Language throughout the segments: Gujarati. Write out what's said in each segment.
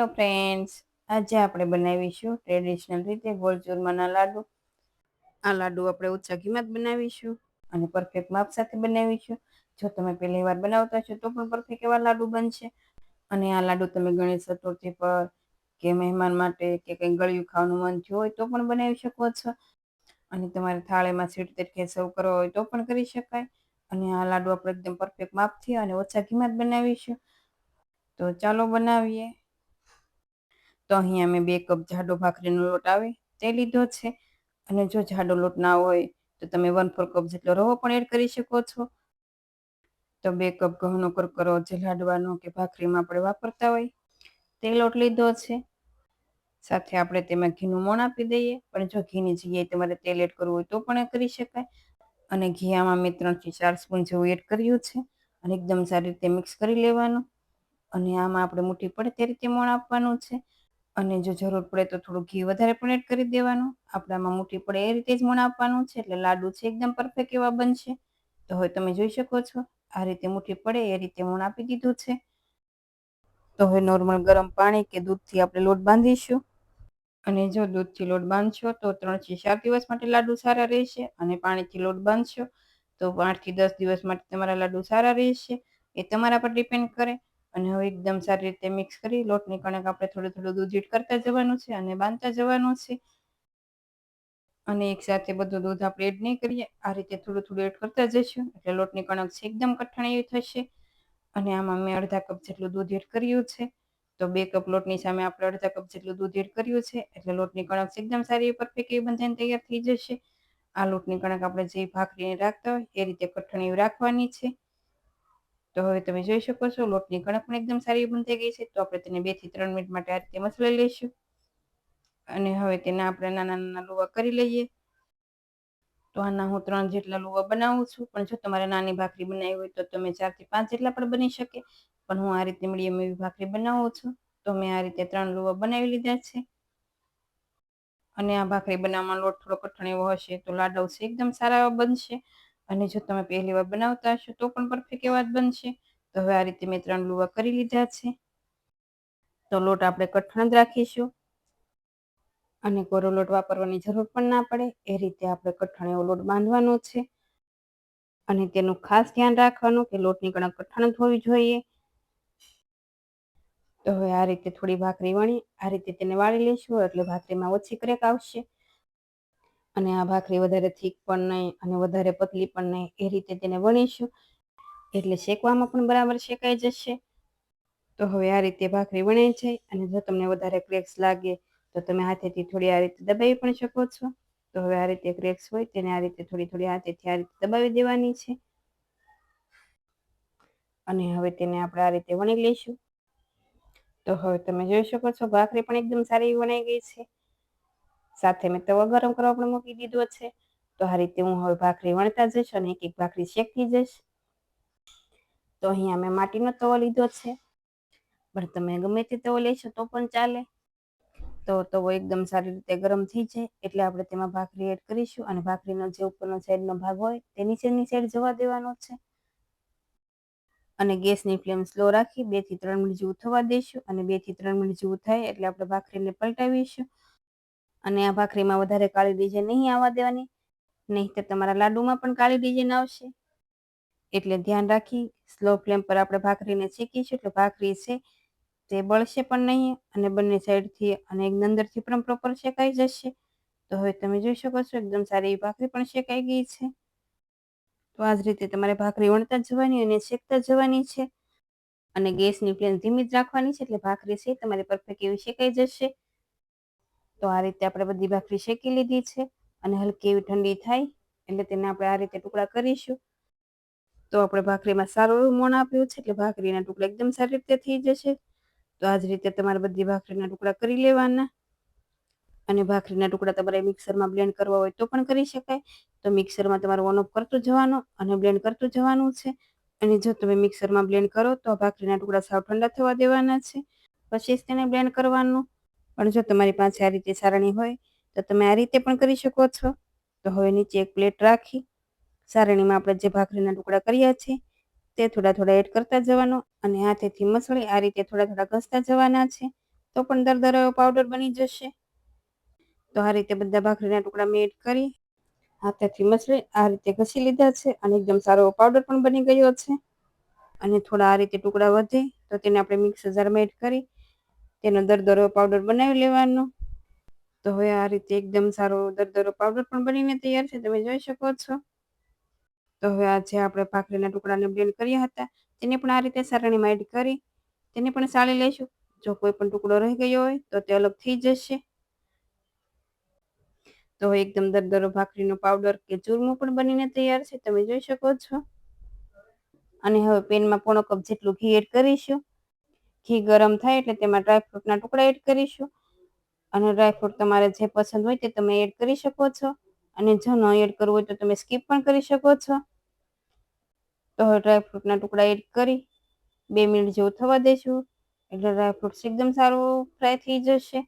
હેલો ફ્રેન્ડ્સ, આજે આપણે બનાવીશું ટ્રેડિશનલ રીતે ગોળ ચૂરમાના લાડુ. આ લાડુ આપણે ઓછા ઘીમાં જ બનાવીશું અને પરફેક્ટ માપ સાથે બનાવીશું. જો તમે પહેલી વાર બનાવતા છો તો પણ પરફેક્ટ એવા લાડુ બનશે. અને આ લાડુ તમે ગણેશ ચતુર્થી પર કે મહેમાન માટે કે કંઈ ગળ્યું ખાવાનું મન થયું હોય તો પણ બનાવી શકો છો. અને તમારે થાળીમાં સ્વીટ તરીકે સર્વ કરવો હોય તો પણ કરી શકાય. અને આ લાડુ આપણે એકદમ પરફેક્ટ માપથી અને ઓછા ઘીમાં જ બનાવીશું. તો ચાલો બનાવીએ. તો અહીંયા મેં 2 કપ જાડો ભાખરીનો લોટ આવે તે લીધો છે. અને જો જાડો લોટ ના હોય તો તમે 1/4 કપ જેટલો રવો પણ એડ કરી શકો છો. તો 2 કપ ઘઉંનો કરકરો જે લાડવાનો કે ભાખરીમાં આપણે વાપરતા હોય તે લોટ લીધો છે. સાથે આપણે તેમાં ઘીનું મોણ આપી દઈએ, પણ જો ઘીની જગ્યાએ તમારે તેલ એડ કરવું હોય તો પણ કરી શકાય. અને ઘી આમાં મેં 3 થી 4 સ્પૂન જેવું એડ કર્યું છે અને એકદમ સારી રીતે મિક્સ કરી લેવાનું. અને આમાં આપણે મુઠ્ઠી પડે તે રીતે મોણ આપવાનું છે. અને જો જરૂર પડે તો થોડું ઘી વધારે પણ એડ કરી દેવાનું. આપણામાં મુઠ્ઠી પડે એ રીતે જ મોણ આપવાનું છે, એટલે લાડુ છે એકદમ પરફેક્ટ એવા બનશે. તો હવે તમે જોઈ શકો છો આ રીતે મુઠ્ઠી પડે એ રીતે મોણ આપી દીધું છે. તો હવે નોર્મલ ગરમ પાણી કે દૂધથી આપણે લોટ બાંધીશું. અને જો દૂધથી લોટ બાંધશો તો 3 થી 4 દિવસ માટે લાડુ સારા રહેશે. અને પાણીથી લોટ બાંધશો તો 8 થી 10 દિવસ માટે તમારા લાડુ સારા રહેશે. એ તમારા પર ડિપેન્ડ કરે. અને હવે એકદમ સારી રીતે મિક્સ કરી લોટની કણક આપણે થોડું દૂધ એડ કરતા જવાનું છે અને બાંધતા જવાનું છે. અને એક સાથે બધું દૂધ આપણે એડ નહીં કરીએ, આ રીતે થોડું એડ કરતા જઈશું એટલે લોટની કણક છે એકદમ કઠણ એવી થશે. અને આમાં મેં અડધા કપ જેટલું દૂધ એડ કર્યું છે. તો 2 કપ લોટની સામે આપણે અડધા કપ જેટલું દૂધ એડ કર્યું છે, એટલે લોટની કણક એકદમ સારી પરફેક્ટ એવી બંધાઈને તૈયાર થઈ જશે. આ લોટની કણક આપણે જે ભાખરીને રાખતા હોય એ રીતે કઠણ એવી રાખવાની છે. તો હવે તમે જોઈ શકો છો લોટની કણક પણ એકદમ સારી બંધાઈ ગઈ છે. તો આપણે તેને 2 થી 3 મિનિટ માટે આ રીતે મસળી લઈશું. અને હવે તેના આપણે નાના નાના લુવા કરી લઈએ. તો આના હું 3 જેટલા લુવા બનાવું છું, પણ જો તમારે નાની ભાખરી બનાવી હોય તો તમે 4 થી 5 જેટલા પણ બની શકે. પણ હું આ રીતે મીડિયમ એવી ભાખરી બનાવું છું, તો મેં આ રીતે 3 લુવા બનાવી લીધા છે. અને આ ભાખરી બનાવવામાં લોટ થોડો કઠણ એવો હશે તો લાડુ છે એકદમ સારા એવા બનશે. અને જો તમે પહેલી વાર બનાવતા હશો તો પણ પરફેક્ટ એવા જ બનશે. તો હવે આ રીતે મેં 3 લુવા કરી લીધા છે. તો લોટ આપણે કઠણ જ રાખીશું. અને કોરો લોટ વાપરવાની જરૂર પણ ના પડે એ રીતે આપણે કઠણ એવો લોટ બાંધવાનો છે. અને તેનું ખાસ ધ્યાન રાખવાનું કે લોટની કણક કઠણ જ હોવી જોઈએ. તો હવે આ રીતે થોડી ભાખરી વણી આ રીતે તેને વાળી લઈશું એટલે ભાખરીમાં ઓછી ક્રેક આવશે. અને આ ભાખરી વધારે થીક પણ નહીં અને વધારે પતલી પણ નહીં, એ રીતે તેને વણીશું એટલે શેકવામાં પણ બરાબર શેકાઈ જશે. તો હવે આ રીતે ભાખરી વણાઈ જાય અને જો તમને વધારે ક્રેક્સ લાગે તો તમે હાથેથી થોડી આ રીતે દબાવી પણ શકો છો. તો હવે આ રીતે ક્રેક્સ હોય તેને આ રીતે થોડી હાથેથી આ રીતે દબાવી દેવાની છે. અને હવે તેને આપણે આ રીતે વણી લઈશું. તો હવે તમે જોઈ શકો છો ભાખરી પણ એકદમ સારી વણાઈ ગઈ છે. સાથે મેં તવો ગરમ કરવા પણ મૂકી દીધો છે. તો આ રીતે હું હવે ભાખરી વણતા જઈશ અને એક એક ભાખરી શેકતી જઈશ. તો અહીંયા મેં માટીનો તવો લીધો છે, પણ તમે ગમે તે તવો લેશો તો પણ ચાલે. તો તવો એકદમ સારી રીતે ગરમ થઈ જાય એટલે આપણે તેમાં ભાખરી એડ કરીશું અને ભાખરીનો જે ઉપરનો સાઈડનો ભાગ હોય તે નીચેની સાઈડ જવા દેવાનો છે. અને ગેસની ફ્લેમ સ્લો રાખી 2 થી 3 મિનિટ જેવું થવા દઈશું. અને 2 થી 3 મિનિટ જેવું થાય એટલે આપણે ભાખરીને પલટાવીશું. અને આ ભાખરીમાં વધારે કાળી ડિઝાઇન નહીં આવવા દેવાની, નહીં તો તમારા લાડુમાં પણ કાળી ડિઝાઇન આવશે. એટલે ધ્યાન રાખી સ્લો ફ્લેમ પર આપણે ભાખરીને શેકીશું એટલે ભાખરી છે તે બળશે પણ નહીં અને બંને સાઈડથી અને અંદરથી પણ પ્રોપર શેકાઈ જશે. તો હવે તમે જોઈ શકો છો એકદમ સારી એવી ભાખરી પણ શેકાઈ ગઈ છે. તો આ જ રીતે તમારે ભાખરી વણતા જવાની અને શેકતા જવાની છે. અને ગેસની ફ્લેમ ધીમી જ રાખવાની છે એટલે ભાખરી છે તમારી પરફેક્ટ એવી શેકાઈ જશે. તો આ રીતે આપણે બધી ભાખરી શેકી લીધી છે અને હલકી એવી ઠંડી થાય એટલે તેને આપણે આ રીતે ટુકડા કરીશું. તો આપણે ભાખરીમાં સારું એવું મોણ આપ્યું છે એટલે ભાખરીના ટુકડા એકદમ સારી રીતે થઈ જશે. તો આ જ રીતે તમારે બધી ભાખરીના ટુકડા કરી લેવાના. અને ભાખરીના ટુકડા તમારે મિક્સરમાં બ્લેન્ડ કરવા હોય તો પણ કરી શકાય. તો મિક્સરમાં તમારે ઓન ઓફ કરતું જવાનું અને બ્લેન્ડ કરતું જવાનું છે. અને જો તમે મિક્સરમાં બ્લેન્ડ કરો તો ભાખરીના ટુકડા સાવ ઠંડા થવા દેવાના છે, પછી જ તેને બ્લેન્ડ કરવાનું. પણ જો તમારી પાસે આ રીતે સારણી હોય તો તમે આ રીતે પણ કરી શકો છો. તો હવે નીચે એક પ્લેટ રાખી સારણીમાં આપણે જે ભાખરીના ટુકડા કર્યા છે તે થોડા એડ કરતા જવાનું અને હાથેથી મસળી આ રીતે થોડા ઘસતા જવાના છે. તો પણ દરદરો એવો પાવડર બની જશે. તો આ રીતે બધા ભાખરીના ટુકડા મેં એડ કરી હાથેથી મસળી આ રીતે ઘસી લીધા છે અને એકદમ સારો પાવડર પણ બની ગયો છે. અને થોડા આ રીતે ટુકડા વધે તો તેને આપણે મિક્સર જારમાં એડ કરી તેનો દરદરો પાવડર બનાવી લેવાનો. તો હવે આ રીતે એકદમ સારો દરદરો પાવડર પણ બનીને તૈયાર છે, તમે જોઈ શકો છો. તો હવે આ જે આપણે ભાખરીના ટુકડાને બ્લેન્ડ કર્યા હતા તેને પણ આ રીતે સારણીમાં એડ કરી તેને પણ સાળી લઈશું. જો કોઈ પણ ટુકડો રહી ગયો હોય તો તે અલગ થઈ જશે. તો એકદમ દરદરો ભાખરીનો પાવડર કે ચૂરમું પણ બનીને તૈયાર છે, તમે જોઈ શકો છો. અને હવે પેનમાં પોણો કપ જેટલું ઘી એડ કરીશું. ઘી ગરમ થાય એટલે તેમાં ડ્રાયફ્રૂટના ટુકડા એડ કરીશું. અને ડ્રાયફ્રૂટ તમારે જે પસંદ હોય તે તમે એડ કરી શકો છો. અને જો ન એડ કરવું હોય તો તમે સ્કીપ પણ કરી શકો છો. તો હવે ડ્રાયફ્રૂટના ટુકડા એડ કરી 2 મિનિટ જેવું થવા દઈશું એટલે ડ્રાયફ્રૂટ્સ એકદમ સારું ફ્રાય થઈ જશે.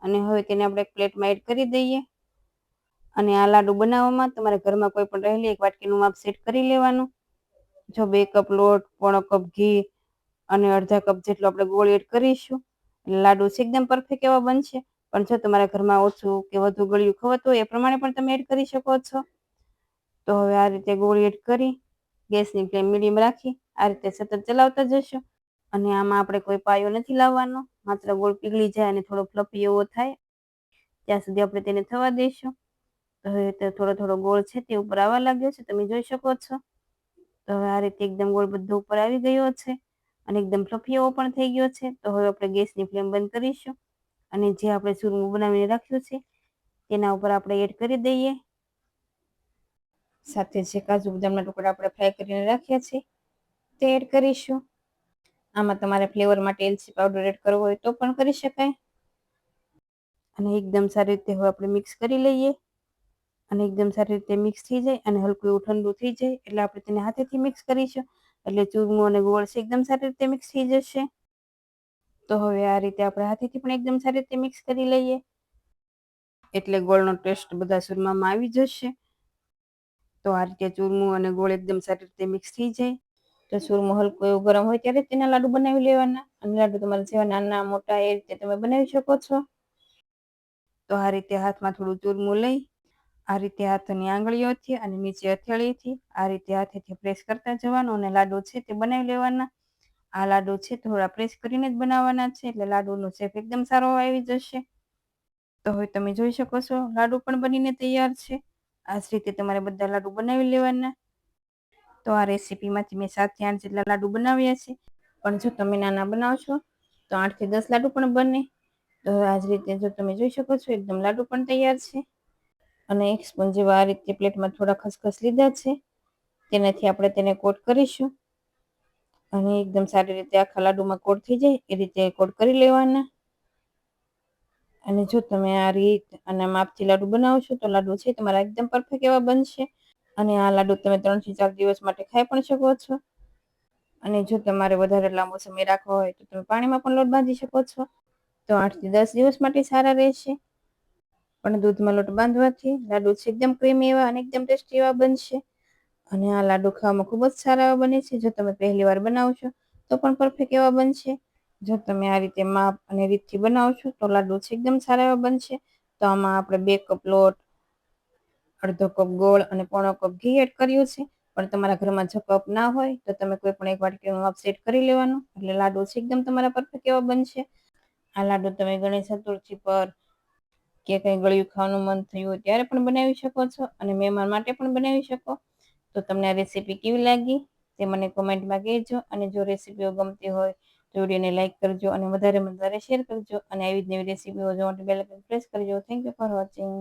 અને હવે તેને આપણે એક પ્લેટમાં એડ કરી દઈએ. અને આ લાડુ બનાવવામાં તમારે ઘરમાં કોઈ પણ રહેલી એક વાટકીનું માપ સેટ કરી લેવાનું. જો 2 કપ લોટ, પોણો કપ ઘી અને અડધા કપ જેટલો આપણે ગોળ એડ કરીશું એટલે લાડુ એકદમ પરફેક્ટ એવા બનશે. પણ જો તમારા ઘરમાં ઓછું કે વધુ ગળ્યું ખવાતું હોય એ પ્રમાણે પણ તમે એડ કરી શકો છો. તો હવે આ રીતે ગોળ એડ કરી ગેસની ફ્લેમ મીડિયમ રાખી આ રીતે સતત ચલાવતા જશું. અને આમાં આપણે કોઈ પાયો નથી લાવવાનો, માત્ર ગોળ પીગળી જાય અને થોડો ફ્લફી એવો થાય ત્યાં સુધી આપણે તેને થવા દઈશું. તો હવે થોડો થોડો ગોળ છે તે ઉપર આવવા લાગ્યો છે, તમે જોઈ શકો છો. તો હવે આ રીતે એકદમ ગોળ બધો ઉપર આવી ગયો છે અને એકદમ ફ્લફી એવો પણ થઈ ગયો છે. તો હવે આપણે ગેસની ફ્લેમ બંધ કરીશું અને જે આપણે ચૂરમું બનાવીને રાખ્યું છે તેના ઉપર આપણે એડ કરી દઈએ. સાથે જે કાજુ બદામના ટુકડા આપણે ફ્રાય કરીને રાખ્યા છે તે એડ કરીશું. આમાં તમારે ફ્લેવર માટે એલચી પાવડર એડ કરવો હોય તો પણ કરી શકાય. અને એકદમ સારી રીતે હવે આપણે મિક્સ કરી લઈએ. અને એકદમ સારી રીતે મિક્સ થઈ જાય અને હલકું એવું ઠંડુ થઈ જાય એટલે આપણે તેને હાથેથી મિક્સ કરીશું. એટલે ચૂરમું અને ગોળ છે એકદમ સારી રીતે મિક્સ થઈ જશે. તો હવે આ રીતે આપણે હાથેથી પણ એકદમ સારી રીતે મિક્સ કરી લઈએ એટલે ગોળનો ટેસ્ટ બધા ચૂરમામાં આવી જશે. તો આ રીતે ચૂરમું અને ગોળ એકદમ સારી રીતે મિક્સ થઈ જાય તો ચૂરમું હલકું એવું ગરમ હોય ત્યારે તેના લાડુ બનાવી લેવાના. અને લાડુ તમારે જેવા નાના મોટા એ રીતે તમે બનાવી શકો છો. તો આ રીતે હાથમાં થોડું ચૂરમું લઈ આ રીતે હાથની આંગળીઓથી અને નીચે હથેળીથી આ રીતે હાથેથી પ્રેસ કરતા જવાનું અને લાડુ છે તે બનાવી લેવાના. આ લાડુ છે થોડા પ્રેસ કરીને જ બનાવવાના છે એટલે લાડુનો શેપ એકદમ સારો આવી જશે. તો હવે તમે જોઈ શકો છો લાડુ પણ બનીને તૈયાર છે. આ જ રીતે તમારે બધા લાડુ બનાવી લેવાના. તો આ રેસીપીમાંથી મેં 7 થી 8 જેટલા લાડુ બનાવ્યા છે. પણ જો તમે નાના બનાવશો તો 8 થી 10 લાડુ પણ બને. તો આ જ રીતે જો તમે જોઈ શકો છો એકદમ લાડુ પણ તૈયાર છે. અને 1 સ્પૂન જેવા આ રીતે પ્લેટમાં થોડા ખસખસ લીધા છે. તેનાથી આપણે તેને કોટ કરીશું. અને એકદમ સારી રીતે આખા લાડુમાં કોટ થઈ જાય એ રીતે કોટ કરી લેવાના. અને જો તમે આ રીત અને માપથી લાડુ બનાવશો તો લાડુ છે તમારા એકદમ પરફેક્ટ એવા બનશે. અને આ લાડુ તમે 3 થી 4 દિવસ માટે ખાઈ પણ શકો છો. અને જો તમારે વધારે લાંબો સમય રાખવો હોય તો તમે પાણીમાં પણ લોટ બાંધી શકો છો. તો 8 થી 10 દિવસ માટે સારા રહેશે. પણ દૂધમાં લોટ બાંધવાથી લાડુ એકદમ ક્રીમી એવા અને એકદમ ટેસ્ટી એવા બનશે. અને આ લાડુ ખાવામાં ખૂબ જ સારા એવા બને છે. જો તમે પહેલી વાર બનાવશો તો પણ પરફેક્ટ એવા બનશે. જો તમે આ રીતે માપ અને રીતથી બનાવશો તો લાડુ એકદમ સારા એવા બનશે. તો આમાં આપણે 2 કપ લોટ, અડધો કપ ગોળ અને પોણો કપ ઘી એડ કર્યું છે. પણ તમારા ઘરમાં જો કપ ના હોય તો તમે કોઈ પણ એક વાટકીનું માપ સેટ કરી લેવાનું એટલે લાડુ એકદમ તમારા પરફેક્ટ એવા બનશે. આ લાડુ તમે ગણેશ ચતુર્થી પર કે કંઈ ગળ્યું ખાવાનું મન થયું હોય ત્યારે પણ બનાવી શકો છો અને મહેમાન માટે પણ બનાવી શકો. તો તમને આ રેસીપી કેવી લાગી તે મને કોમેન્ટમાં કહેજો. અને જો રેસીપીઓ ગમતી હોય તો વિડીયોને લાઈક કરજો અને વધારે શેર કરજો. અને આવી જ નવી રેસીપીઓ જોવા માટે બેલ આઇકન પ્રેસ કરજો. Thank you for watching.